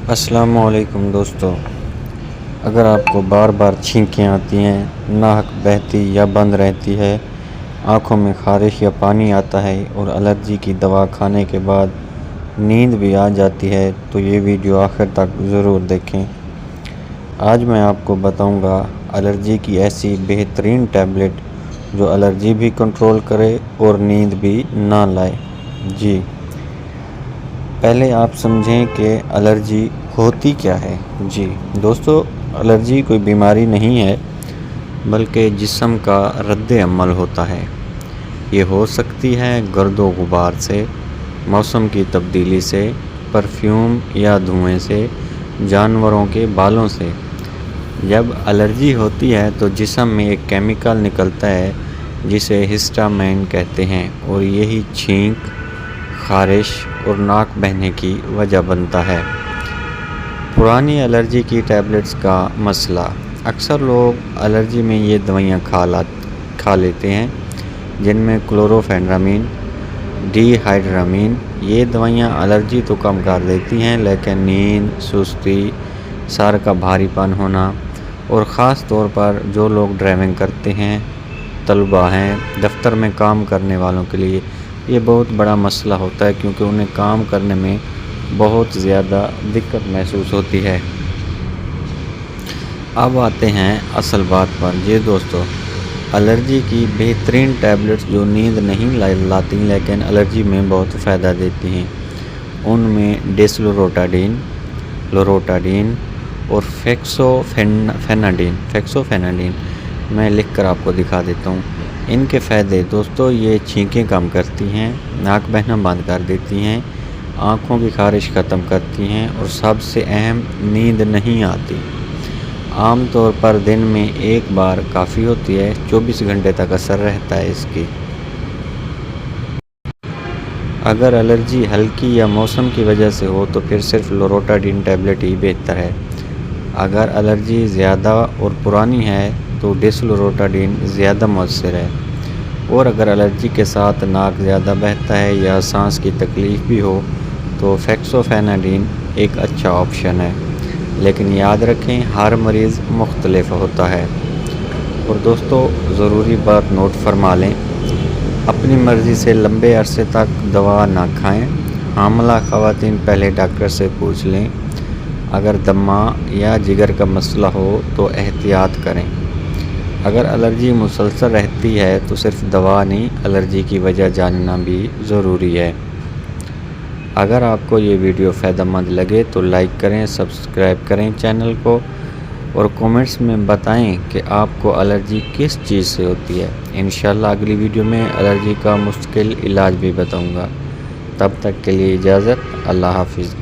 السلام علیکم دوستو، اگر آپ کو بار بار چھینکیں آتی ہیں، ناک بہتی یا بند رہتی ہے، آنکھوں میں خارش یا پانی آتا ہے اور الرجی کی دوا کھانے کے بعد نیند بھی آ جاتی ہے تو یہ ویڈیو آخر تک ضرور دیکھیں۔ آج میں آپ کو بتاؤں گا الرجی کی ایسی بہترین ٹیبلٹ جو الرجی بھی کنٹرول کرے اور نیند بھی نہ لائے۔ پہلے آپ سمجھیں کہ الرجی ہوتی کیا ہے۔ دوستو، الرجی کوئی بیماری نہیں ہے بلکہ جسم کا رد عمل ہوتا ہے۔ یہ ہو سکتی ہے گرد و غبار سے، موسم کی تبدیلی سے، پرفیوم یا دھوئیں سے، جانوروں کے بالوں سے۔ جب الرجی ہوتی ہے تو جسم میں ایک کیمیکل نکلتا ہے جسے ہسٹامین کہتے ہیں اور یہی چھینک، خارش اور ناک بہنے کی وجہ بنتا ہے۔ پرانی الرجی کی ٹیبلٹس کا مسئلہ۔ اکثر لوگ الرجی میں یہ دوائیاں کھا لیتے ہیں جن میں کلوروفینرامین، ڈی ہائیڈرامین۔ یہ دوائیاں الرجی تو کم کر دیتی ہیں لیکن نیند، سستی، سر کا بھاری پن ہونا اور خاص طور پر جو لوگ ڈرائیونگ کرتے ہیں، طلباء ہیں، دفتر میں کام کرنے والوں کے لیے یہ بہت بڑا مسئلہ ہوتا ہے کیونکہ انہیں کام کرنے میں بہت زیادہ دقت محسوس ہوتی ہے۔ اب آتے ہیں اصل بات پر۔ دوستو، الرجی کی بہترین ٹیبلٹس جو نیند نہیں لاتی لیکن الرجی میں بہت فائدہ دیتی ہیں، ان میں ڈیسلوروٹاڈین، لوروٹاڈین اور فیکسوفیناڈین میں لکھ کر آپ کو دکھا دیتا ہوں۔ ان کے فائدے دوستو، یہ چھینکیں کم کرتی ہیں، ناک بہنا بند کر دیتی ہیں، آنکھوں کی خارش ختم کرتی ہیں اور سب سے اہم، نیند نہیں آتی۔ عام طور پر دن میں ایک بار کافی ہوتی ہے، 24 گھنٹے تک اثر رہتا ہے اس کی۔ اگر الرجی ہلکی یا موسم کی وجہ سے ہو تو پھر صرف لوروٹاڈین ٹیبلٹ ہی بہتر ہے۔ اگر الرجی زیادہ اور پرانی ہے تو ڈیسلوروٹاڈین زیادہ مؤثر ہے، اور اگر الرجی کے ساتھ ناک زیادہ بہتا ہے یا سانس کی تکلیف بھی ہو تو فیکسوفیناڈین ایک اچھا آپشن ہے، لیکن یاد رکھیں ہر مریض مختلف ہوتا ہے۔ اور دوستو، ضروری بات نوٹ فرما لیں، اپنی مرضی سے لمبے عرصے تک دوا نہ کھائیں۔ حاملہ خواتین پہلے ڈاکٹر سے پوچھ لیں۔ اگر دمہ یا جگر کا مسئلہ ہو تو احتیاط کریں۔ اگر الرجی مسلسل رہتی ہے تو صرف دوا نہیں، الرجی کی وجہ جاننا بھی ضروری ہے۔ اگر آپ کو یہ ویڈیو فائدہ مند لگے تو لائک کریں، سبسکرائب کریں چینل کو، اور کومنٹس میں بتائیں کہ آپ کو الرجی کس چیز سے ہوتی ہے۔ انشاءاللہ اگلی ویڈیو میں الرجی کا مستقل علاج بھی بتاؤں گا۔ تب تک کے لیے اجازت، اللہ حافظ۔